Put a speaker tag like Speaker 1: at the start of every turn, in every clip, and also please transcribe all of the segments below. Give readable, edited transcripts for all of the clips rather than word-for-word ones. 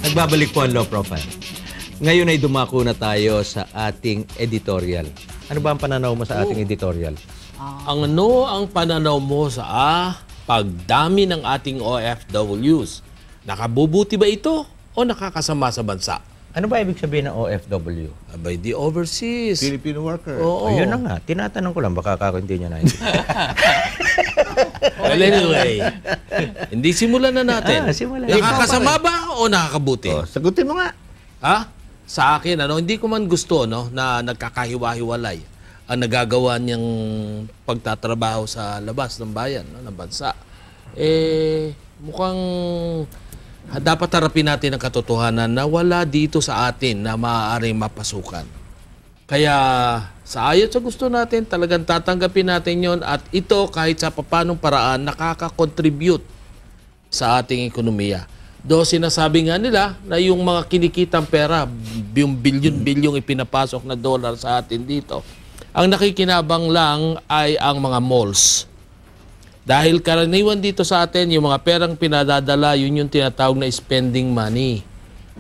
Speaker 1: Nagbabalik po ang Low Profile. Ngayon ay dumako na tayo sa ating editorial. Ano ba ang pananaw mo sa ating editorial?
Speaker 2: Ang pananaw mo sa pagdami ng ating OFWs? Nakabubuti ba ito o nakakasama sa bansa?
Speaker 1: Ano ba ibig sabihin ng OFW?
Speaker 2: By the overseas.
Speaker 3: Filipino worker.
Speaker 2: Oo.
Speaker 1: Ayun na nga. Tinatanong ko lang. Baka hindi niya na.
Speaker 2: Well, anyway. Hindi simulan na natin.
Speaker 1: Simulan.
Speaker 2: Nakakasama ba o nakakabuti?
Speaker 3: Sagutin mo nga.
Speaker 2: Ha? Sa akin, hindi ko man gusto na nagkakahiwa-hiwalay ang nagagawa niyang pagtatrabaho sa labas ng bayan, ng bansa. Mukhang dapat harapin natin ang katotohanan na wala dito sa atin na maaaring mapasukan. Kaya sa ayot sa gusto natin, talagang tatanggapin natin yon at ito kahit sa papanong paraan nakaka-contribute sa ating ekonomiya. Do sinasabi nga nila na yung mga kinikitang pera, yung bilyon-bilyong ipinapasok na dollar sa atin dito, ang nakikinabang lang ay ang mga malls. Dahil karaniwan dito sa atin, yung mga perang pinadadala, yun yung tinatawag na spending money.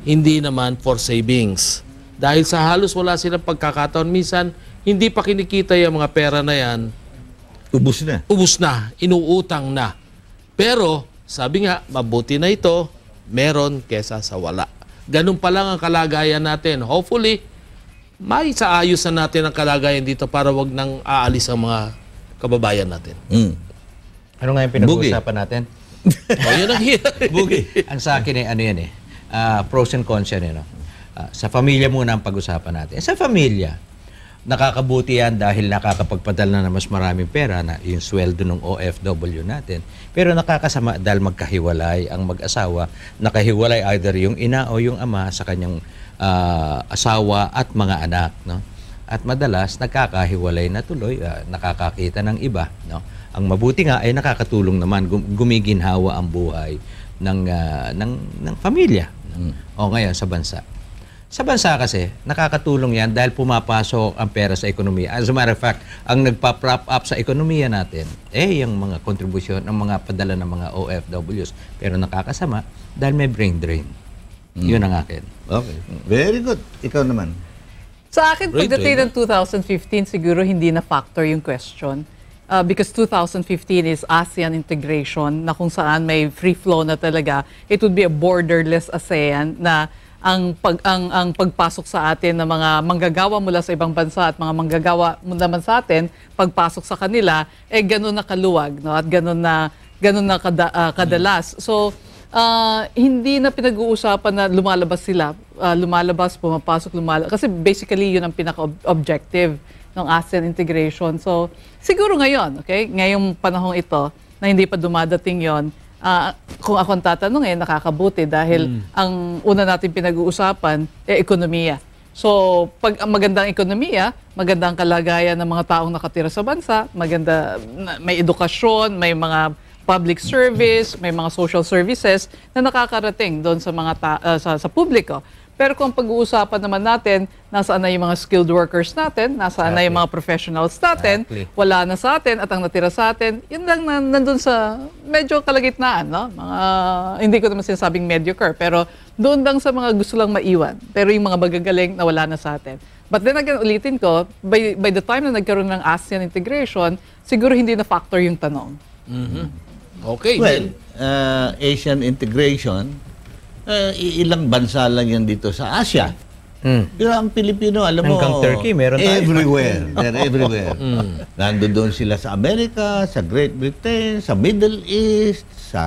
Speaker 2: Hindi naman for savings. Dahil sa halos wala silang pagkakataon, minsan hindi pa kinikita yung mga pera na yan.
Speaker 3: Ubus na.
Speaker 2: Ubus na, inuutang na. Pero, sabi nga, mabuti na ito, meron kesa sa wala. Ganun pa lang ang kalagayan natin. Hopefully, may saayos na natin ang kalagayan dito para wag nang aalis ang mga kababayan natin.
Speaker 1: Ano nga yung pinag-uusapan natin?
Speaker 2: Yun ang
Speaker 1: Bugi. Ang sa akin ano yan pros and cons yan sa pamilya muna ang pag-usapan natin. Sa pamilya, nakakabuti yan dahil nakakapagpadala na mas maraming pera na yung sweldo ng OFW natin. Pero nakakasama dahil magkahiwalay ang mag-asawa. Nakahiwalay either yung ina o yung ama sa kanyang asawa at mga anak. No? At madalas, nakakahiwalay na tuloy, nakakakita ng iba. No? Ang mabuti nga ay nakakatulong naman, gumiginhawa ang buhay ng pamilya. O ngayon sa bansa. Sa bansa kasi, nakakatulong yan dahil pumapasok ang pera sa ekonomiya. As a matter of fact, ang nagpa-prop up sa ekonomiya natin, yung mga kontribusyon, ang mga padala ng mga OFWs. Pero nakakasama dahil may brain drain. Yun ang akin.
Speaker 3: Okay. Very good. Ikaw naman.
Speaker 4: Sa akin, pagdating ng 2015, siguro hindi na factor yung question. Because 2015 is ASEAN integration na kung saan may free flow na talaga. It would be a borderless ASEAN na ang pagpasok sa atin ng mga manggagawa mula sa ibang bansa at mga manggagawa naman sa atin, pagpasok sa kanila, ganun na kaluwag, no? At ganun na kadalas. So, hindi na pinag-uusapan na lumalabas sila. Lumalabas, pumapasok, lumalabas. Kasi basically, yun ang pinaka-objective ng ASEAN integration. So, siguro ngayon, okay? Ngayong panahong ito, na hindi pa dumadating yon, kung ako ang tatanungin, nakakabuti dahil ang una natin pinag-uusapan, ekonomiya. So, pag magandang ekonomiya, magandang kalagayan ng mga taong nakatira sa bansa, maganda, may edukasyon, may mga public service, may mga social services na nakakarating doon sa mga sa publiko. Pero kung pag-uusapan naman natin, nasaan na yung mga skilled workers natin, nasaan na yung mga professionals natin, wala na sa atin at ang natira sa atin, yun lang nandun sa medyo kalagitnaan, no? Hindi ko naman sinasabing mediocre, pero doon lang sa mga gusto lang maiwan. Pero yung mga magagaling na wala na sa atin. But then again, ulitin ko, by the time na nagkaroon ng ASEAN integration, siguro hindi na factor yung tanong.
Speaker 2: Okay.
Speaker 3: Well, Asian integration, ilang bansa lang yan dito sa Asia. Pero ang Pilipino, alam mo,
Speaker 1: hanggang Turkey, meron tayo.
Speaker 3: Everywhere. They're everywhere. Nandoon sila sa Amerika, sa Great Britain, sa Middle East, sa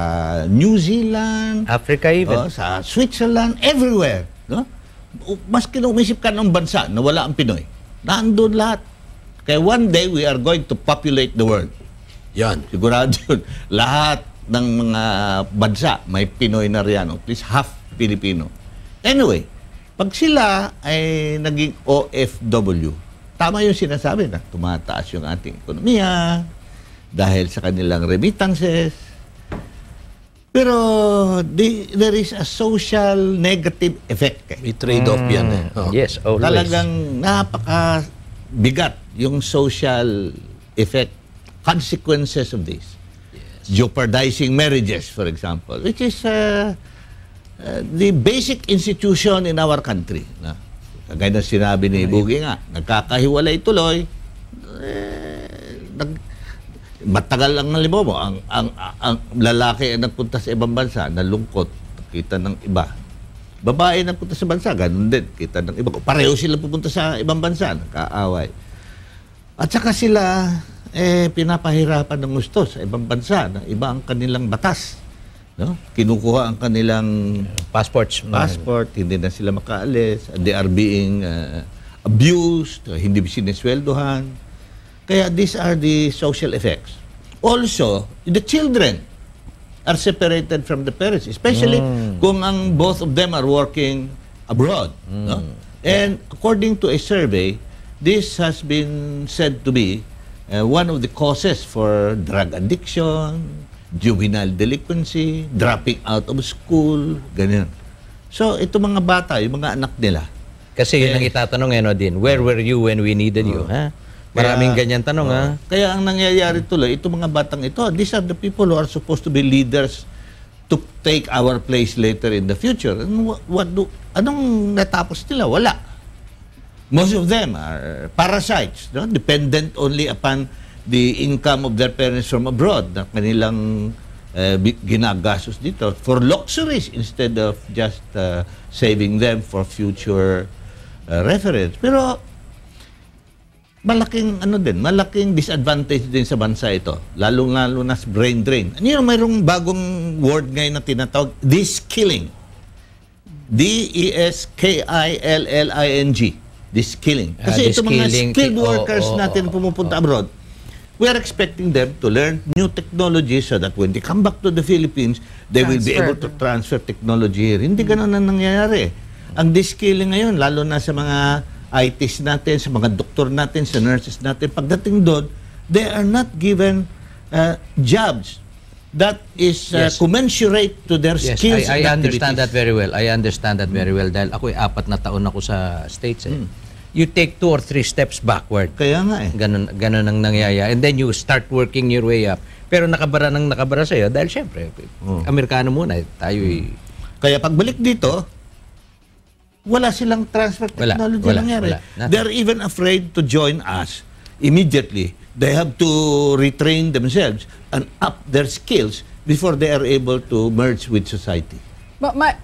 Speaker 3: New Zealand,
Speaker 1: Africa even.
Speaker 3: Sa Switzerland, everywhere. No? Maski na umisip ka ng bansa na wala ang Pinoy, nandoon lahat. Kaya one day, we are going to populate the world.
Speaker 2: Yan.
Speaker 3: Sigurado yun. Lahat ng mga bansa may Pinoy na riyan, at least half Filipino. Anyway, pag sila ay naging OFW, tama yung sinasabi na tumataas yung ating ekonomiya dahil sa kanilang remittances. Pero there is a social negative effect.
Speaker 2: May trade-off yan.
Speaker 1: Yes, always.
Speaker 3: Talagang napakabigat yung social effect, consequences of this. jeopardizing marriages, for example, which is the basic institution in our country. Na, kagaya na sinabi ni Bugi nga, nagkakahiwalay tuloy, matagal ang halimbawa mo, ang lalaki ang nagpunta sa ibang bansa, nalungkot, kita ng iba. Babae nagpunta sa bansa, ganun din, kita ng iba. Pareho sila pupunta sa ibang bansa, nagkaaway. At saka sila, pinapahirapan ng gusto sa ibang bansa, na iba ang kanilang batas. No? Kinukuha ang kanilang
Speaker 1: Passports.
Speaker 3: passport, hindi na sila makaalis, they are being abused, hindi sinesweldohan. Kaya these are the social effects. Also, the children are separated from the parents, especially kung ang both of them are working abroad. No? And according to a survey, this has been said to be one of the causes for drug addiction, juvenile delinquency, dropping out of school, ganyan. So, ito mga bata, yung mga anak nila.
Speaker 1: Kasi yun ang itatanong din, where were you when we needed you? Ha? Maraming ganyan tanong, ha?
Speaker 3: Kaya ang nangyayari tuloy, itong mga batang ito, these are the people who are supposed to be leaders to take our place later in the future. And anong natapos nila? Wala. Most of them are parasites, no? Dependent only upon the income of their parents from abroad na kanilang ginagastos dito for luxuries instead of just saving them for future reference. Pero malaking disadvantage din sa bansa ito, lalo na sa brain drain. Mayroong bagong word ngayon na tinatawag, de-skilling. D-E-S-K-I-L-L-I-N-G. De-skilling. Kasi ito mga skilled workers natin pumupunta abroad, we are expecting them to learn new technology so that when they come back to the Philippines, they will be able to transfer technology here. Hindi ganun ang nangyayari. Ang de-skilling ngayon, lalo na sa mga ITs natin, sa mga doktor natin, sa nurses natin, pagdating doon, they are not given jobs that is commensurate to their skills and
Speaker 1: I understand
Speaker 3: activities.
Speaker 1: that very well. I understand that very well dahil ako 4 na taon ako sa States. You take 2 or 3 steps backward.
Speaker 3: Kaya nga
Speaker 1: Ganun ang nangyayari. And then you start working your way up. Pero nakabara sa'yo dahil syempre, Amerikano muna. Tayo
Speaker 3: Kaya pagbalik dito, wala silang transfer technology nangyari. They're even afraid to join us immediately. They have to retrain themselves and up their skills before they are able to merge with society.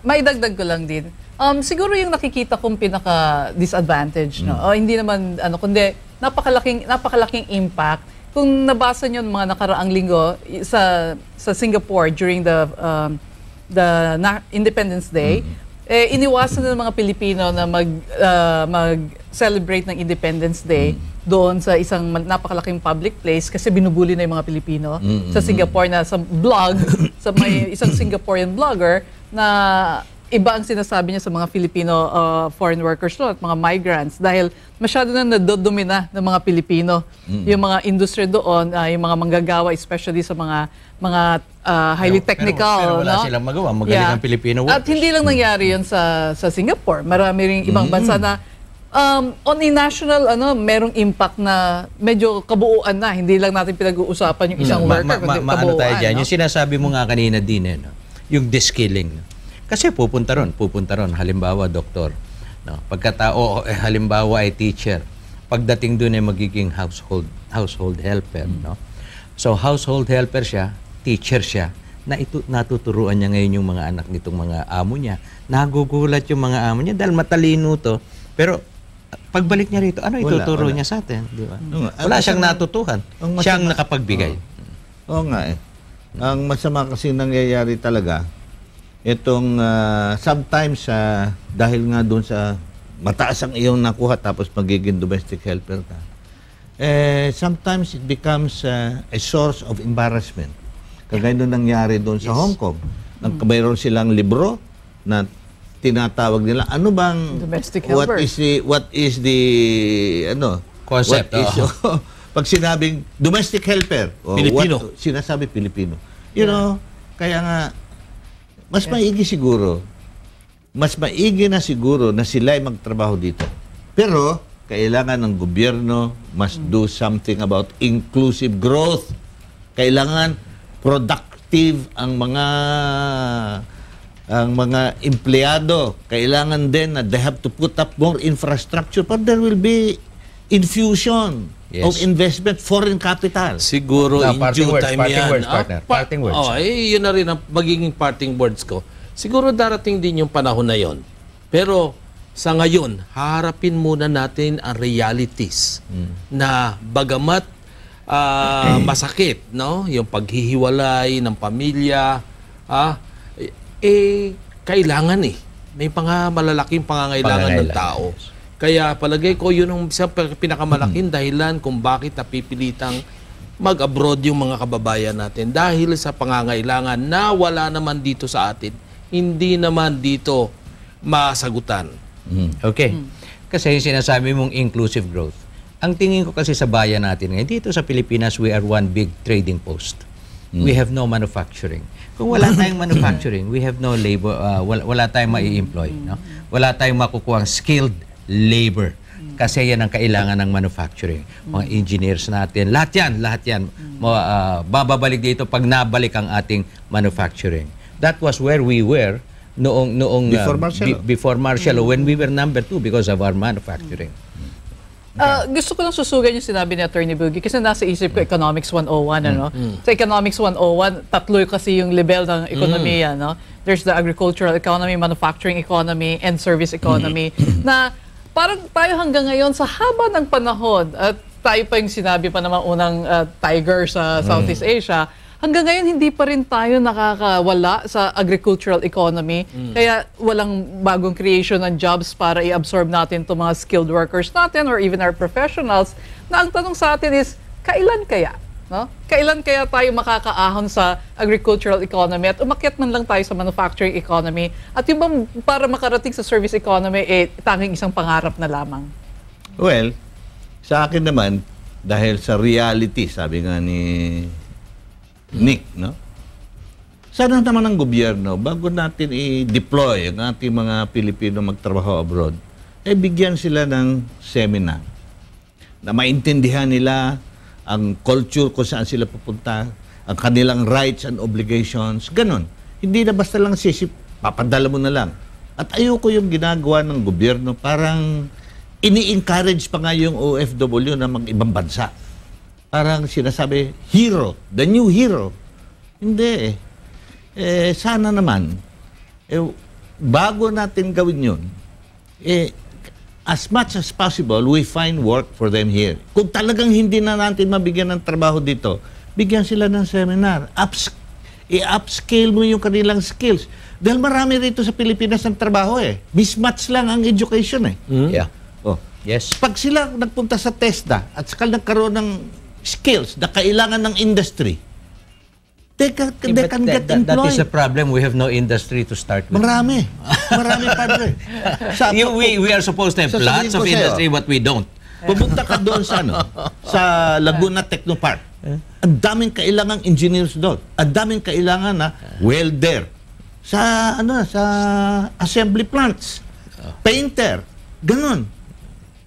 Speaker 4: Maidagdag ko lang din. Siguro yung nakikita kong pinaka-disadvantage, no? Hindi naman, kundi napakalaking impact. Kung nabasa nyo mga nakaraang linggo sa Singapore during the Independence Day, iniwasan ng mga Pilipino na mag-celebrate ng Independence Day doon sa isang napakalaking public place kasi binubuli na yung mga Pilipino sa Singapore na sa blog, sa may isang Singaporean blogger na iba ang sinasabi niya sa mga Filipino foreign workers doon at mga migrants dahil masyado na nadodomina ng mga Pilipino. Yung mga industry doon, yung mga manggagawa, especially sa mga highly technical.
Speaker 1: Pero wala silang magawa. Magaling ang Filipino workers.
Speaker 4: At hindi lang nangyari yun sa Singapore. Marami ring ibang bansa na on a national, merong impact na medyo kabuuan na. Hindi lang natin pinag-uusapan yung isang worker, kundi kabuuan.
Speaker 1: Tayo dyan. Yung sinasabi mo nga kanina din, yung de-skilling. Kasi pupunta ron. Halimbawa, doktor. No? Pagkatao, halimbawa ay teacher. Pagdating doon ay magiging household helper. No? So, household helper siya, teacher siya, natuturuan niya ngayon yung mga anak nitong mga amo niya. Nagugulat yung mga amo niya dahil matalino to. Pero, pagbalik niya rito, ano ituturo niya sa atin? Di ba? Wala siyang natutuhan. Siyang nakapagbigay.
Speaker 3: Oo nga Ang masama kasi nangyayari talaga, itong sometimes dahil nga doon sa mataas ang iyong nakuha tapos magiging domestic helper ka, sometimes it becomes a source of embarrassment. Kagaya doon nangyari doon sa Hong Kong. Mayroon silang libro na tinatawag nila, ano bang
Speaker 4: domestic helper?
Speaker 3: What is the
Speaker 1: concept?
Speaker 3: Pag sinabing domestic helper,
Speaker 2: Pilipino.
Speaker 3: Sinasabi Pilipino. You know, kaya nga mas maigi na siguro na sila ay magtrabaho dito. Pero kailangan ng gobyerno must do something about inclusive growth. Kailangan productive ang mga empleyado. Kailangan din na they have to put up more infrastructure, but there will be infusion of investment, foreign capital.
Speaker 2: Siguro in
Speaker 1: parting
Speaker 2: due
Speaker 1: words,
Speaker 2: time
Speaker 1: parting
Speaker 2: yan.
Speaker 1: words, partner. Parting words.
Speaker 2: Yun na rin ang magiging parting words ko. Siguro darating din yung panahon na yon. Pero sa ngayon, haharapin muna natin ang realities na bagamat masakit, no? Yung paghihiwalay ng pamilya, kailangan may malalaking pangangailangan ng tao. Kaya palagay ko yun ang isang pinakamalaking dahilan kung bakit napipilitang mag-abroad yung mga kababayan natin dahil sa pangangailangan na wala naman dito sa atin, hindi naman dito masagutan.
Speaker 1: Okay. Kasi yung sinasabi mong inclusive growth, ang tingin ko kasi sa bayan natin ngayon, dito sa Pilipinas, we are one big trading post. We have no manufacturing. Kung wala tayong manufacturing, we have no labor, wala tayong mai-employ. No? Wala tayong makukuhang skilled labor. Kasi yan ang kailangan ng manufacturing. Mga engineers natin, lahat yan. Bababalik dito pag nabalik ang ating manufacturing. That was where we were noong before martial law, when we were number 2 because of our manufacturing.
Speaker 4: Gusto ko lang susugan yung sinabi ni Attorney Buggy kasi nasa isip ko Economics 101, ano? Sa Economics 101, tatlo kasi yung level ng ekonomiya, no? There's the agricultural economy, manufacturing economy, and service economy na parang tayo hanggang ngayon sa haba ng panahon at tayo pa yung sinabi pa naman unang tiger sa Southeast Asia, hanggang ngayon hindi pa rin tayo nakakawala sa agricultural economy. Kaya walang bagong creation ng jobs para i-absorb natin itong mga skilled workers natin or even our professionals. Na ang tanong sa atin is, kailan kaya? No? Kailan kaya tayo makakaahon sa agricultural economy at umakyat man lang tayo sa manufacturing economy? At yung bang para makarating sa service economy, tanging isang pangarap na lamang?
Speaker 3: Well, sa akin naman, dahil sa reality, sabi nga ni Nick, no? Sana naman ang gobyerno, bago natin i-deploy ang ating mga Pilipino magtrabaho abroad, bigyan sila ng seminar na maintindihan nila ang culture kung saan sila pupunta, ang kanilang rights and obligations, ganun. Hindi na basta lang papadala mo na lang. At ayoko yung ginagawa ng gobyerno, parang ini-encourage pa nga yung OFW na mag-ibang bansa. Parang sinasabi, hero, the new hero. Hindi sana naman, bago natin gawin yun, as much as possible, we find work for them here. Kung talagang hindi na natin mabigyan ng trabaho dito, bigyan sila ng seminar. I-upscale mo yung kanilang skills. Dahil marami rito sa Pilipinas ng trabaho Mismatch lang ang education
Speaker 1: Yeah. Yes.
Speaker 3: Pag sila nagpunta sa TESDA at saka nagkaroon ng skills na kailangan ng industry, they can get employed.
Speaker 1: That is the problem. We have no industry to start with.
Speaker 3: Marami padre.
Speaker 1: We are supposed to have lots of industry, but we don't.
Speaker 3: Pumunta ka doon sa Laguna Technopark. Ang daming kailangang engineers doon. Ang daming kailangan na welder. Sa assembly plants. Painter. Ganon.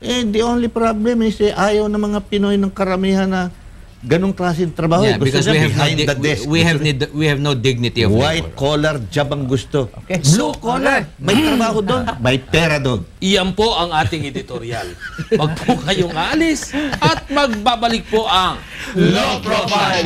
Speaker 3: The only problem is ayaw ng mga Pinoy ng karamihan na ganong klaseng trabaho.
Speaker 1: Yeah,
Speaker 3: gusto
Speaker 1: because
Speaker 3: niya behind the desk.
Speaker 1: We have no dignity of
Speaker 3: white
Speaker 1: labor.
Speaker 3: collar job ang gusto.
Speaker 1: Okay.
Speaker 3: Blue collar, may trabaho doon, may pera doon.
Speaker 2: Iyan po ang ating editorial. Wag po kayong alis at magbabalik po ang Low Profile.